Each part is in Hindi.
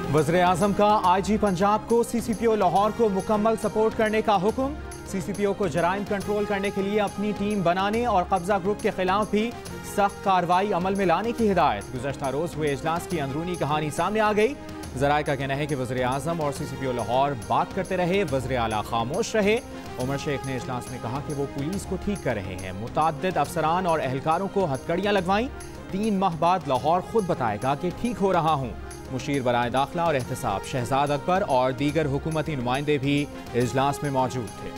वज़ीर-ए-आज़म का IG पंजाब को CCPO लाहौर को मुकम्मल सपोर्ट करने का हुक्म। CCPO को जराइम कंट्रोल करने के लिए अपनी टीम बनाने और कब्जा ग्रुप के खिलाफ भी सख्त कार्रवाई अमल में लाने की हिदायत। गुज़श्ता रोज हुए इजलास की अंदरूनी कहानी सामने आ गई। ज़राए का कहना है कि वज़ीर-ए-आज़म और CCPO लाहौर बात करते रहे, वज़ीर आला खामोश रहे। उमर शेख ने इजलास में कहा कि वो पुलिस को ठीक कर रहे हैं। मुतअद्दिद अफसरान और एहलकारों को हथकड़ियाँ लगवाईं। 3 माह बाद लाहौर खुद बताएगा कि ठीक हो रहा हूँ। मुशीर बराए दाखिला और एहतसाब शहजाद अकबर और दीगर हुकूमती नुमाइंदे भी इजलास में मौजूद थे।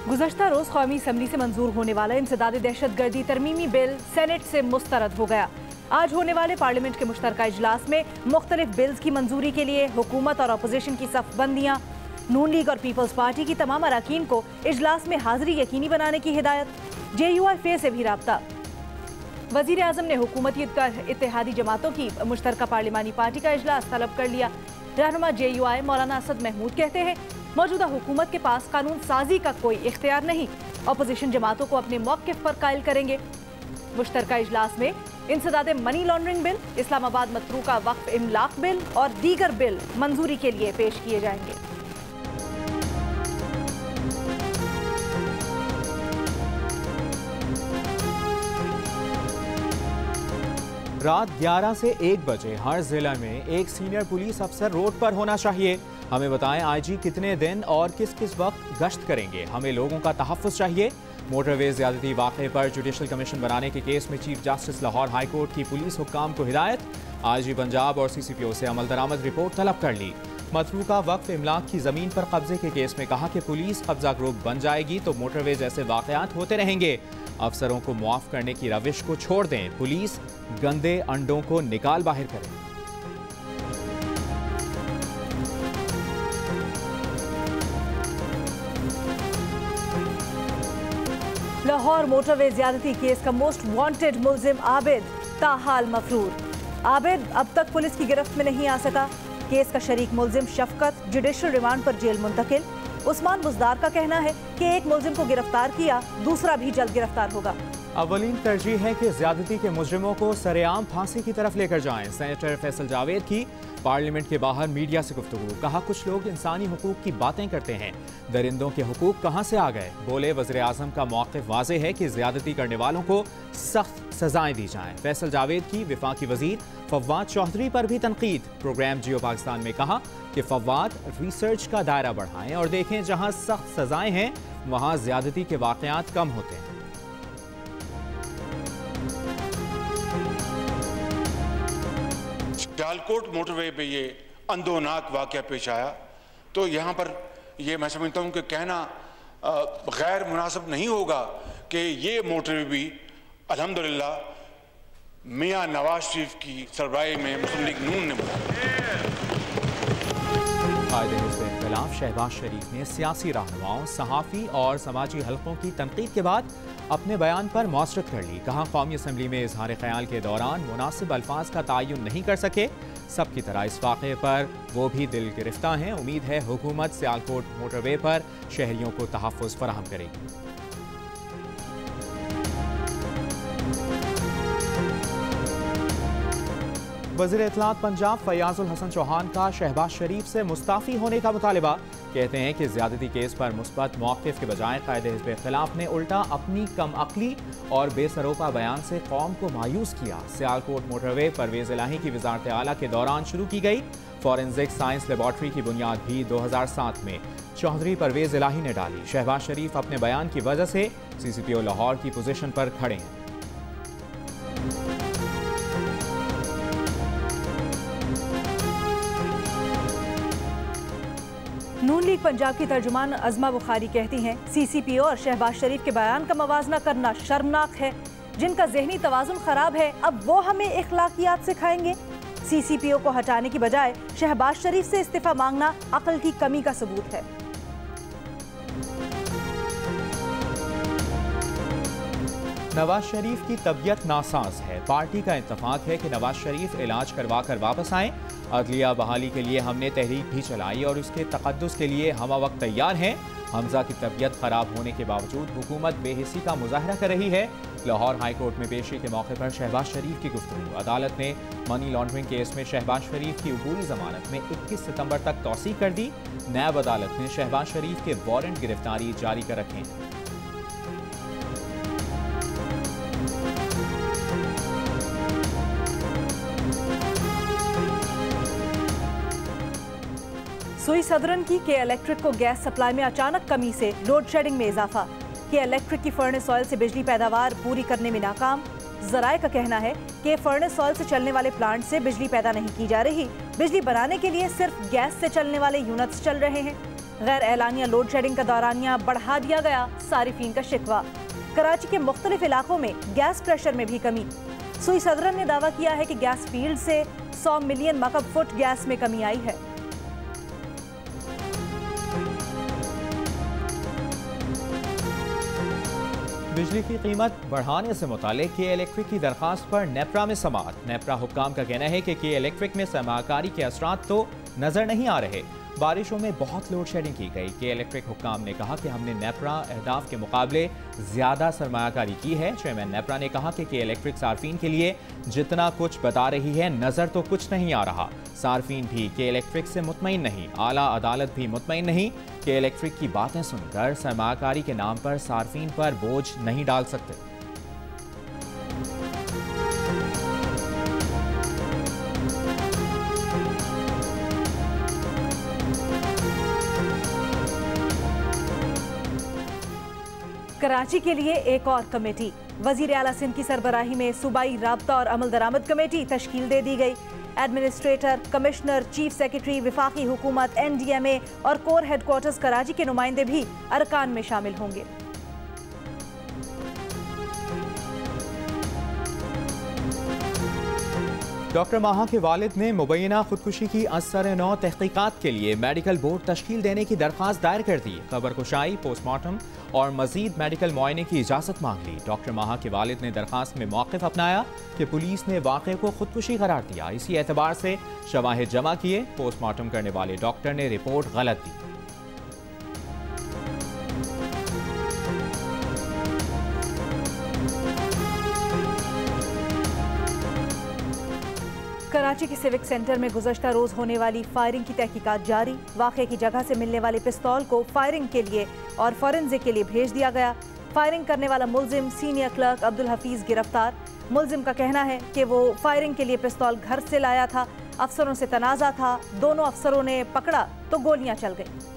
गुज़श्ता रोज कौमी असम्बली से मंजूर होने वाला इंसदाद दहशतगर्दी तरमीमी बिल सेनेट से मुस्तरद हो गया। आज होने वाले पार्लियामेंट के मुश्तरका इजलास में मुख्तलिफ बिल्स की मंजूरी के लिए हुकूमत और अपोजिशन की सफबंदियाँ। नून लीग और पीपल्स पार्टी की तमाम अरकान को इजलास में हाजिरी यकीनी बनाने की हिदायत। JUI से भी राब्ता। वज़ीर आज़म ने हुकूमती इत्तेहादी जमातों की मुश्तरका पार्लिमानी पार्टी का इजलास तलब कर लिया। रहनुमा JUI मौलाना असद महमूद कहते हैं, मौजूदा हुकूमत के पास कानून साजी का कोई इख्तियार नहीं, अपोजिशन जमातों को अपने मौक़िफ़ पर कायल करेंगे। मुश्तरका इजलास में इंसदाद मनी लॉन्ड्रिंग बिल, इस्लामाबाद मतरूका वक्फ इमलाक बिल और दीगर बिल मंजूरी के लिए पेश किए जाएंगे। रात 11 से 1 बजे हर जिला में एक सीनियर पुलिस अफसर रोड पर होना चाहिए। हमें बताएं IG कितने दिन और किस किस वक्त गश्त करेंगे। हमें लोगों का तहफ़्फ़ुज़ चाहिए। मोटरवे ज़्यादती वाक़े पर जुडिशल कमीशन बनाने के केस में chief justice Lahore high court की पुलिस हुक्काम को हिदायत। IG पंजाब और CCPO से अमल दरामद रिपोर्ट तलब कर ली। मतरूका वक्फ इमलाक की ज़मीन पर कब्जे के केस में कहा कि पुलिस कब्जा ग्रुप बन जाएगी तो मोटरवे जैसे वाक़यात होते रहेंगे। अफसरों को मुआफ़ करने की रविश को छोड़ दें। पुलिस गंदे अंडों को निकाल बाहर करें। लाहौर मोटरवे ज्यादती केस का मोस्ट वांटेड मुल्जिम आबिद ताहाल मफरूर। आबिद अब तक पुलिस की गिरफ्त में नहीं आ सका। केस का शरीक मुल्जिम शफकत जुडिशल रिमांड पर जेल मुंतकिल। उस्मान बुजदार का कहना है कि एक मुल्जिम को गिरफ्तार किया, दूसरा भी जल्द गिरफ्तार होगा। अवलीन तरजीह है कि ज्यादती के मुजरिमों को सरेआम फांसी की तरफ लेकर जाएं। सेनेटर फैसल जावेद की पार्लियामेंट के बाहर मीडिया से गुफ्तगू। कहा, कुछ लोग इंसानी हुकूक की बातें करते हैं, दरिंदों के हुकूक कहाँ से आ गए। बोले, वज़ीर-ए-आज़म का मौक़िफ़ वाज़ेह है कि ज्यादती करने वालों को सख्त सजाएं दी जाएं। फैसल जावेद की वफाकी वज़ीर फव्वाद चौधरी पर भी तनकीद। प्रोग्राम जियो पाकिस्तान में कहा कि फव्वाद रिसर्च का दायरा बढ़ाएं और देखें जहाँ सख्त सजाएं हैं वहाँ ज्यादती के वाक़यात कम होते हैं। सियालकोट मोटरवे पे ये अंदोनाक वाक़या पेश आया तो यहाँ पर ये मैं समझता हूँ कि कहना गैर मुनासिब नहीं होगा कि ये मोटरवे भी अल्हम्दुलिल्लाह मियाँ नवाज शरीफ की सरबराही में मुस्लिम लीग नून ने बनाया। खिलाफ शहबाज शरीफ ने सियासी रहनुमाओं, सहाफ़ी और समाजी हलकों की तनकीद के बाद अपने बयान पर मौसरत कर ली। कहा, कौमी असम्बली में इजहार ख्याल के दौरान मुनासिब अल्फाज का तयन नहीं कर सके। सबकी तरह इस वाक़े पर वो भी दिल गिरफ्ता हैं। उम्मीद है हुकूमत सियालकोट मोटरवे पर शहरियों को तहफ़्फ़ुज़ फराहम करेगी। वज़ीर इत्तलात पंजाब फयाजुल हसन चौहान का शहबाज शरीफ से मुस्ताफ़ी होने का मुतालबा। कहते हैं कि ज़्यादती केस पर मुस्बत मौक़िफ़ के बजाय कायदे हिज़्ब इख्तिलाफ ने उल्टा अपनी कम अक़ली और बेसरोपा बयान से कौम को मायूस किया। सियालकोट मोटरवे परवेज़ इलाही की वज़ारत आला के दौरान शुरू की गई फॉरेंसिक साइंस लेबॉर्ट्री की बुनियाद भी 2007 में चौधरी परवेज़ इलाही ने डाली। शहबाज शरीफ अपने बयान की वजह से CCPO लाहौर की पोजीशन पर खड़े हैं। नून लीग पंजाब की तर्जुमान अज़मा बुखारी कहती हैं, CCPO और शहबाज शरीफ के बयान का मवाजना करना शर्मनाक है। जिनका ज़हनी तवाज़ुन ख़राब है अब वो हमें इख्लाकियात सिखाएंगे। CCPO को हटाने की बजाय शहबाज शरीफ से इस्तीफ़ा मांगना अक्ल की कमी का सबूत है। नवाज शरीफ की तबीयत नासाज है। पार्टी का इत्तेफाक है कि नवाज शरीफ इलाज करवा कर वापस आएं। अदलिया बहाली के लिए हमने तहरीक भी चलाई और उसके तकद्दुस के लिए हम वक्त तैयार हैं। हमजा की तबीयत खराब होने के बावजूद हुकूमत बेहिसी का मुजाहरा कर रही है। लाहौर हाई कोर्ट में पेशी के मौके पर शहबाज शरीफ की गुफ्तगू। अदालत ने मनी लॉन्ड्रिंग केस में शहबाज शरीफ की अबूरी जमानत में 21 सितंबर तक तौसी कर दी। नैब अदालत ने शहबाज शरीफ के वारंट गिरफ्तारी जारी कर रखे हैं। सुई सदरन की के इलेक्ट्रिक को गैस सप्लाई में अचानक कमी से लोड शेडिंग में इजाफा। के इलेक्ट्रिक की फर्नेस ऑयल से बिजली पैदावार पूरी करने में नाकाम। जराए का कहना है कि फर्नेस ऑयल से चलने वाले प्लांट से बिजली पैदा नहीं की जा रही। बिजली बनाने के लिए सिर्फ गैस से चलने वाले यूनिट्स चल रहे हैं। गैर एलानिया लोड शेडिंग का दौरानिया बढ़ा दिया गया, सारिफीन का शिकवा। कराची के मुख्तलिफ इलाकों में गैस प्रेशर में भी कमी। सुई सदरन ने दावा किया है कि गैस फील्ड से 100 मिलियन मकब फुट गैस में कमी आई है। बिजली की कीमत बढ़ाने से मुतालिक के इलेक्ट्रिक की दरखास्त पर नेपरा में समाअत। नेपरा हुक्काम का कहना है कि के इलेक्ट्रिक में सरमाकारी के असरात तो नजर नहीं आ रहे। बारिशों में बहुत लोड शेडिंग की गई। के इलेक्ट्रिक हुक्काम ने कहा कि हमने नेपरा अहदाफ के मुकाबले ज्यादा सरमाकारी की है। चेयरमैन नेपरा ने कहा कि के इलेक्ट्रिक सार्फिन के लिए जितना कुछ बता रही है नजर तो कुछ नहीं आ रहा। सार्फिन भी के इलेक्ट्रिक से मुतमईन नहीं, आला अदालत भी मुतमईन नहीं। के इलेक्ट्रिक की बातें सुनकर सरमाकारी के नाम पर सार्फिन पर बोझ नहीं डाल सकते। कराची के लिए एक और कमेटी। वजीर आला सिंध की सरबराही में सूबाई राब्ता और अमल दरामद कमेटी तश्कील दे दी गई। एडमिनिस्ट्रेटर, कमिश्नर, चीफ सेक्रेटरी, विफाकी हुकूमत, NDMA और कोर हेडक्वार्टर्स कराची के नुमाइंदे भी अरकान में शामिल होंगे। डॉक्टर माहा के वालिद ने मुबैना खुदकुशी की असर-ए-नौ तहकीकात के लिए मेडिकल बोर्ड तश्कील देने की दरख्वास्त दायर कर दी। खबर कुशाई, पोस्टमार्टम और मजीद मेडिकल मुआयने की इजाज़त मांग ली। डॉक्टर माहा के वालिद ने दरख्वास्त में मौक़िफ़ अपनाया कि पुलिस ने वाक़े को खुदकुशी करार दिया। इसी एतबार से शवाहिद जमा किए। पोस्टमार्टम करने वाले डॉक्टर ने रिपोर्ट गलत दी। कराची के सिविक सेंटर में गुज़श्ता रोज होने वाली फायरिंग की तहकीकात जारी। वाक़े की जगह से मिलने वाले पिस्तौल को फायरिंग के लिए और फॉरेंसिक के लिए भेज दिया गया। फायरिंग करने वाला मुलजिम सीनियर क्लर्क अब्दुल हफीज गिरफ्तार। मुलजिम का कहना है कि वो फायरिंग के लिए पिस्तौल घर से लाया था। अफसरों से तनाज़ा था, दोनों अफसरों ने पकड़ा तो गोलियां चल गई।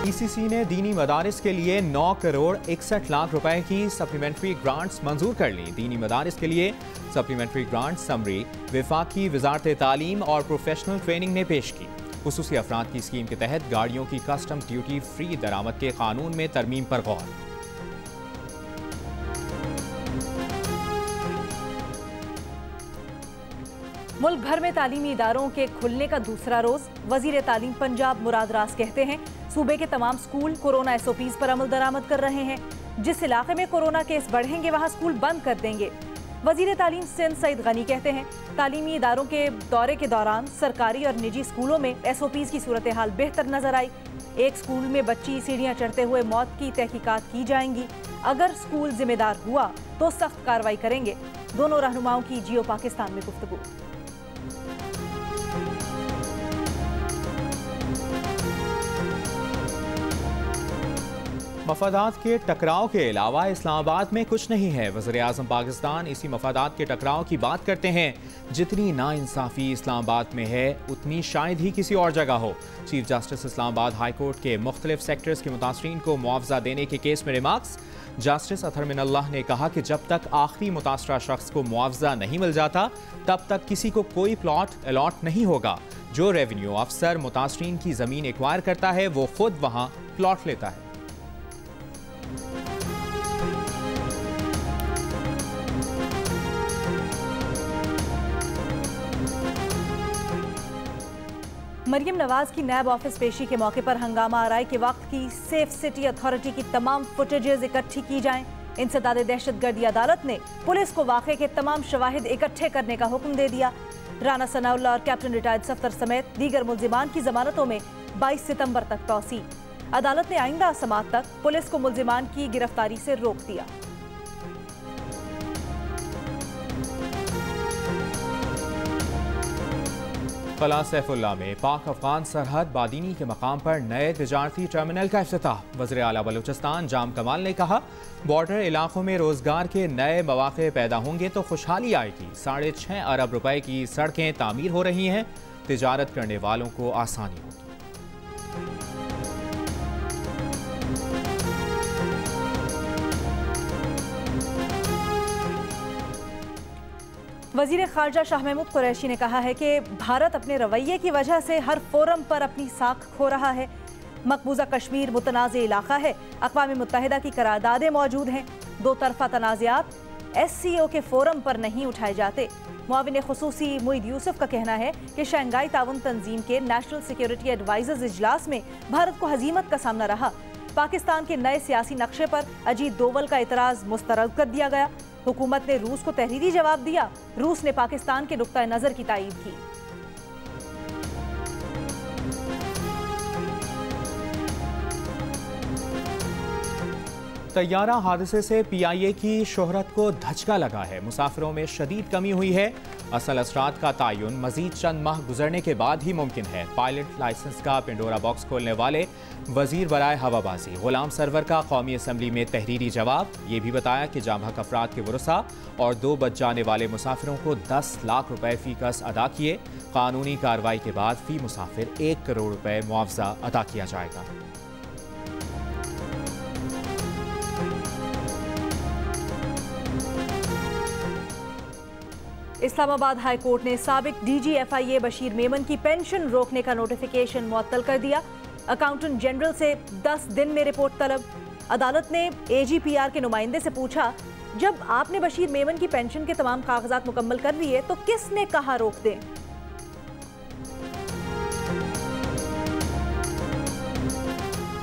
PCC ने दीनी मदारिस के लिए 9 करोड़ 61 लाख रुपए की सप्लीमेंट्री ग्रांट्स मंजूर कर ली। दीनी मदारिस के लिए सप्लीमेंट्री ग्रांट समरी विफाकी वजारत तालीम और प्रोफेशनल ट्रेनिंग ने पेश की। खुसूसी अफराद की स्कीम के तहत गाड़ियों की कस्टम्स ड्यूटी फ्री दरामद के कानून में तरमीम पर गौर। मुल्क भर में तालीमी इदारों के खुलने का दूसरा रोज। वजीर तालीम पंजाब मुराद रास कहते हैं सूबे के तमाम स्कूल कोरोना SOPs पर अमल दरामद कर रहे हैं। जिस इलाके में कोरोना केस बढ़ेंगे वहां स्कूल बंद कर देंगे। वजीर तालीम सिंध सईद गनी कहते हैं तालीमी इदारों के दौरे के दौरान सरकारी और निजी स्कूलों में SOPs की सूरत हाल बेहतर नजर आई। एक स्कूल में बच्ची सीढ़ियां चढ़ते हुए मौत की तहकीकात की जाएंगी। अगर स्कूल जिम्मेदार हुआ तो सख्त कार्रवाई करेंगे। दोनों रहनुमाओं की जियो पाकिस्तान में गुफ्तगू। मफादात के टकराव के अलावा इस्लामाबाद में कुछ नहीं है। वज़ीर-ए-आज़म पाकिस्तान इसी मफादात के टकराव की बात करते हैं। जितनी नाइंसाफ़ी इस्लामाबाद में है उतनी शायद ही किसी और जगह हो। Chief justice Islamabad high court के मुख्तलिफ सेक्टर्स के मुतासरीन को मुआवजा देने के केस में रिमार्क्स। जस्टिस अतहर मिनल्लाह ने कहा कि जब तक आखिरी मुतासरा शख्स को मुआवजा नहीं मिल जाता तब तक किसी को कोई प्लॉट अलॉट नहीं होगा। जो रेवेन्यू अफसर मुतासरीन की ज़मीन एक्वायर करता है वो खुद वहाँ प्लॉट लेता है। मरियम नवाज की नैब ऑफिस पेशी के मौके पर हंगामा आराई के वक्त की सेफ सिटी अथॉरिटी की तमाम फुटेजेस इकट्ठी की जाएं। इंसदाद दहशतगर्दी अदालत ने पुलिस को वाक़े के तमाम शवाहिद इकट्ठे करने का हुक्म दे दिया। राना सनाउल्लाह और कैप्टन रिटायर्ड सफ्तर समेत दीगर मुल्जिमान की जमानतों में 22 सितंबर तक तौसी। अदालत ने आइंदा समाअत तक पुलिस को मुल्जिमान की गिरफ्तारी से रोक दिया। कला सैफुल्ला में पाक अफगान सरहद बादीनी के मकाम पर नए तिजारती टर्मिनल का इफ्तिताह। वज़ीर आला बलूचिस्तान जाम कमाल ने कहा, बॉर्डर इलाकों में रोजगार के नए मौके पैदा होंगे तो खुशहाली आएगी। 6.5 अरब रुपए की सड़कें तामीर हो रही हैं, तिजारत करने वालों को आसानी होगी। वज़ीर ख़ारजा शाह महमूद कुरैशी ने कहा है कि भारत अपने रवैये की वजह से हर फोरम पर अपनी साख खो रहा है। मकबूजा कश्मीर मुतनाज़ इलाका है, अक़वाम मुत्तहिदा की करारदादें मौजूद हैं। दो तरफ़ा तनाज़ात SCO के फोरम पर नहीं उठाए जाते। मुआविन ख़ुसूसी मुईद यूसुफ का कहना है कि शंघाई ताउन तंजीम के नेशनल सिक्योरिटी एडवाइजर्स इजलास में भारत को हजीमत का सामना रहा। पाकिस्तान के नए सियासी नक्शे पर अजीत दोवल का इतराज़ मुस्तरद कर दिया गया। हुकूमत ने रूस को तहरीरी जवाब दिया। रूस ने पाकिस्तान के नुक्ता नज़र की तायीद की। तैयारा हादसे से PIA की शोहरत को धचका लगा है। मुसाफिरों में शदीद कमी हुई है। असल असरात का तयन मजीद चंद माह गुजरने के बाद ही मुमकिन है। पायलट लाइसेंस का पिंडोरा बॉक्स खोलने वाले वजीर बराए हवाबाजी गुलाम सरवर का कौमी असम्बली में तहरीरी जवाब। ये भी बताया कि जामहक अफराद के वरसा और 2 बच जाने वाले मुसाफिरों को 10 लाख रुपए फीकस अदा किए। कानूनी कार्रवाई के बाद फी मुसाफिर 1 करोड़ रुपए मुआवजा अदा किया जाएगा। इस्लामाबाद हाई कोर्ट ने साबिक DG FIA बशीर मेमन की पेंशन रोकने का नोटिफिकेशन मुअत्तल कर दिया। अकाउंटेंट जनरल से 10 दिन में रिपोर्ट तलब। अदालत ने AGPR के नुमाइंदे से पूछा, जब आपने बशीर मेमन की पेंशन के तमाम कागजात मुकम्मल कर लिए तो किसने कहा रोक दें?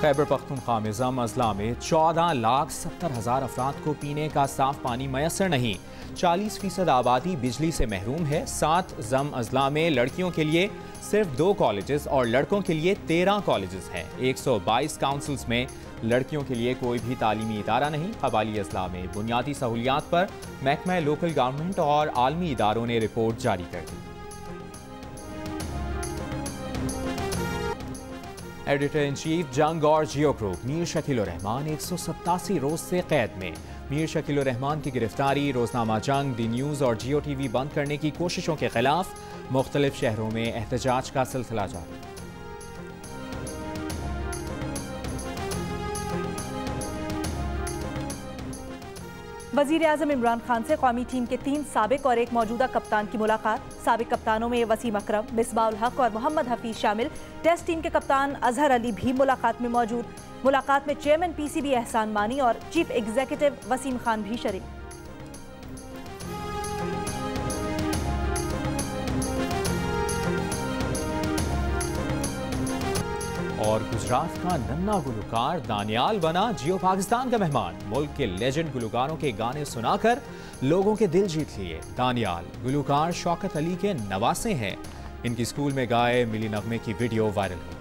खैबर पख्तूनख्वा में जम अजला में 14,70,000 अफराद को पीने का साफ पानी मैसर नहीं। 40% आबादी बिजली से महरूम है। 7 जम अजला में लड़कियों के लिए सिर्फ 2 कॉलेजेस और लड़कों के लिए 13 कॉलेजेस हैं। 122 काउंसिल्स में लड़कियों के लिए कोई भी तालीमी इदारा नहीं। कबाली अजला में बुनियादी सहूलियात पर महकमा लोकल गवर्नमेंट और आलमी इदारों ने रिपोर्ट जारी कर दी। एडिटर इन चीफ जंग और जियो ग्रुप मीर शकील रहमान 187 रोज से कैद में। मीर शकील रहमान की गिरफ्तारी, रोजनामा जंग, दी न्यूज़ और जियो TV बंद करने की कोशिशों के खिलाफ मुख्तलिफ शहरों में एहतजाज का सिलसिला जारी। वज़ीर आज़म इमरान खान से कौमी टीम के 3 साबिक और 1 मौजूदा कप्तान की मुलाकात। साबिक कप्तानों में वसीम अकरम, मिसबाह उल हक और मोहम्मद हफीज शामिल। टेस्ट टीम के कप्तान अजहर अली भी मुलाकात में मौजूद। मुलाकात में चेयरमैन PCB एहसान मानी और चीफ एग्जीक्यूटिव वसीम खान भी शरीक। और गुजरात का नन्ना गुलकार दानियाल बना जियो पाकिस्तान का मेहमान। मुल्क के लेजेंड गुलकारों के गाने सुनाकर लोगों के दिल जीत लिए। दानियाल गुलकार शौकत अली के नवासे हैं। इनकी स्कूल में गाए मिली नगमे की वीडियो वायरल हुई।